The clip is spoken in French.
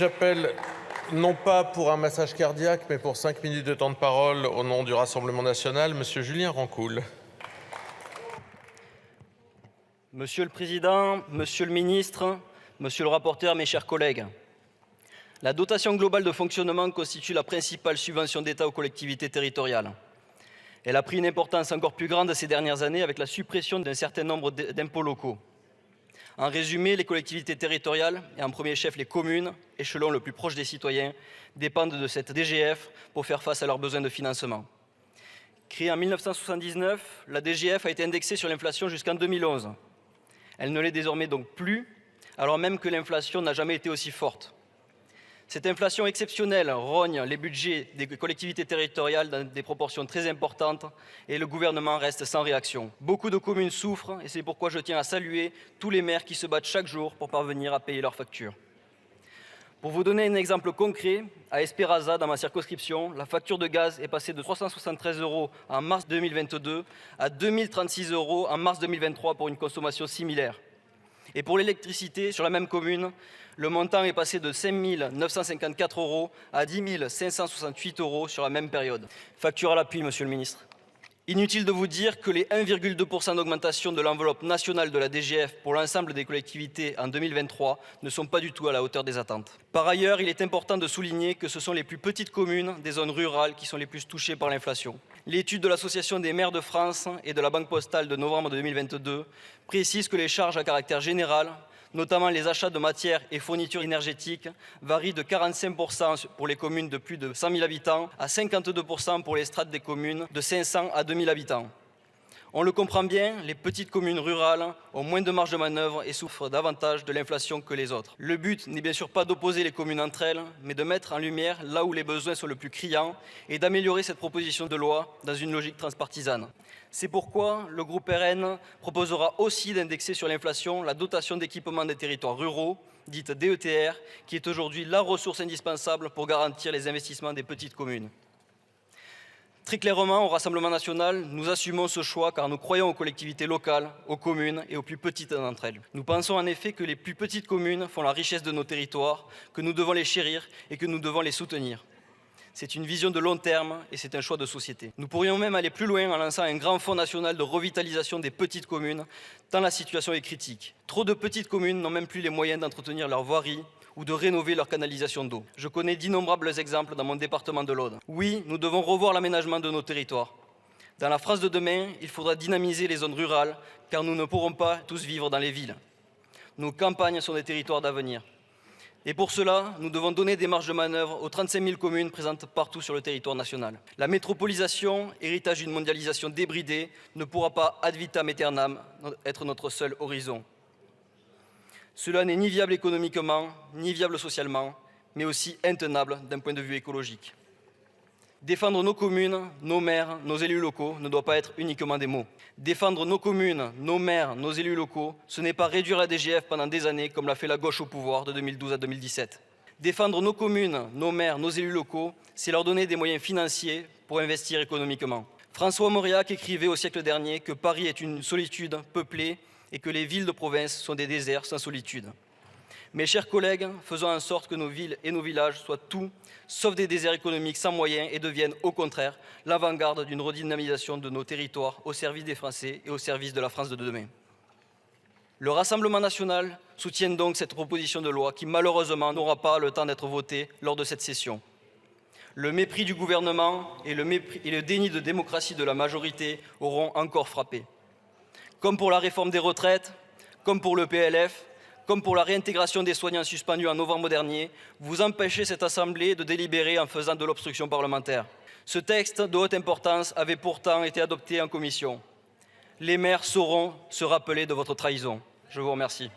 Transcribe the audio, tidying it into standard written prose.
j'appelle, non pas pour un massage cardiaque, mais pour 5 minutes de temps de parole au nom du Rassemblement national, Monsieur Julien Rancoul. Monsieur le Président, Monsieur le Ministre, Monsieur le rapporteur, mes chers collègues, la dotation globale de fonctionnement constitue la principale subvention d'État aux collectivités territoriales. Elle a pris une importance encore plus grande ces dernières années avec la suppression d'un certain nombre d'impôts locaux. En résumé, les collectivités territoriales, et en premier chef les communes, échelon le plus proche des citoyens, dépendent de cette DGF pour faire face à leurs besoins de financement. Créée en 1979, la DGF a été indexée sur l'inflation jusqu'en 2011. Elle ne l'est désormais donc plus, alors même que l'inflation n'a jamais été aussi forte. Cette inflation exceptionnelle rogne les budgets des collectivités territoriales dans des proportions très importantes et le gouvernement reste sans réaction. Beaucoup de communes souffrent et c'est pourquoi je tiens à saluer tous les maires qui se battent chaque jour pour parvenir à payer leurs factures. Pour vous donner un exemple concret, à Espéraza, dans ma circonscription, la facture de gaz est passée de 373 € en mars 2022 à 2036 € en mars 2023 pour une consommation similaire. Et pour l'électricité, sur la même commune, le montant est passé de 5 954 € à 10 568 € sur la même période. Facture à l'appui, Monsieur le Ministre. Inutile de vous dire que les 1,2% d'augmentation de l'enveloppe nationale de la DGF pour l'ensemble des collectivités en 2023 ne sont pas du tout à la hauteur des attentes. Par ailleurs, il est important de souligner que ce sont les plus petites communes des zones rurales qui sont les plus touchées par l'inflation. L'étude de l'Association des maires de France et de la Banque postale de novembre 2022 précise que les charges à caractère général, notamment les achats de matières et fournitures énergétiques, varient de 45% pour les communes de plus de 100 000 habitants à 52% pour les strates des communes de 500 à 2 000 habitants. On le comprend bien, les petites communes rurales ont moins de marge de manœuvre et souffrent davantage de l'inflation que les autres. Le but n'est bien sûr pas d'opposer les communes entre elles, mais de mettre en lumière là où les besoins sont le plus criants et d'améliorer cette proposition de loi dans une logique transpartisane. C'est pourquoi le groupe RN proposera aussi d'indexer sur l'inflation la dotation d'équipement des territoires ruraux, dite DETR, qui est aujourd'hui la ressource indispensable pour garantir les investissements des petites communes. Très clairement, au Rassemblement national, nous assumons ce choix car nous croyons aux collectivités locales, aux communes et aux plus petites d'entre elles. Nous pensons en effet que les plus petites communes font la richesse de nos territoires, que nous devons les chérir et que nous devons les soutenir. C'est une vision de long terme et c'est un choix de société. Nous pourrions même aller plus loin en lançant un grand fonds national de revitalisation des petites communes, tant la situation est critique. Trop de petites communes n'ont même plus les moyens d'entretenir leur voirie ou de rénover leur canalisation d'eau. Je connais d'innombrables exemples dans mon département de l'Aude. Oui, nous devons revoir l'aménagement de nos territoires. Dans la France de demain, il faudra dynamiser les zones rurales, car nous ne pourrons pas tous vivre dans les villes. Nos campagnes sont des territoires d'avenir. Et pour cela, nous devons donner des marges de manœuvre aux 35 000 communes présentes partout sur le territoire national. La métropolisation, héritage d'une mondialisation débridée, ne pourra pas ad vitam aeternam être notre seul horizon. Cela n'est ni viable économiquement, ni viable socialement, mais aussi intenable d'un point de vue écologique. Défendre nos communes, nos maires, nos élus locaux ne doit pas être uniquement des mots. Défendre nos communes, nos maires, nos élus locaux, ce n'est pas réduire la DGF pendant des années comme l'a fait la gauche au pouvoir de 2012 à 2017. Défendre nos communes, nos maires, nos élus locaux, c'est leur donner des moyens financiers pour investir économiquement. François Mauriac écrivait au siècle dernier que Paris est une solitude peuplée et que les villes de province sont des déserts sans solitude. Mes chers collègues, faisons en sorte que nos villes et nos villages soient tout, sauf des déserts économiques sans moyens et deviennent, au contraire, l'avant-garde d'une redynamisation de nos territoires au service des Français et au service de la France de demain. Le Rassemblement national soutient donc cette proposition de loi qui, malheureusement, n'aura pas le temps d'être votée lors de cette session. Le mépris du gouvernement et le déni de démocratie de la majorité auront encore frappé. Comme pour la réforme des retraites, comme pour le PLF, comme pour la réintégration des soignants suspendus en novembre dernier, vous empêchez cette Assemblée de délibérer en faisant de l'obstruction parlementaire. Ce texte de haute importance avait pourtant été adopté en commission. Les maires sauront se rappeler de votre trahison. Je vous remercie.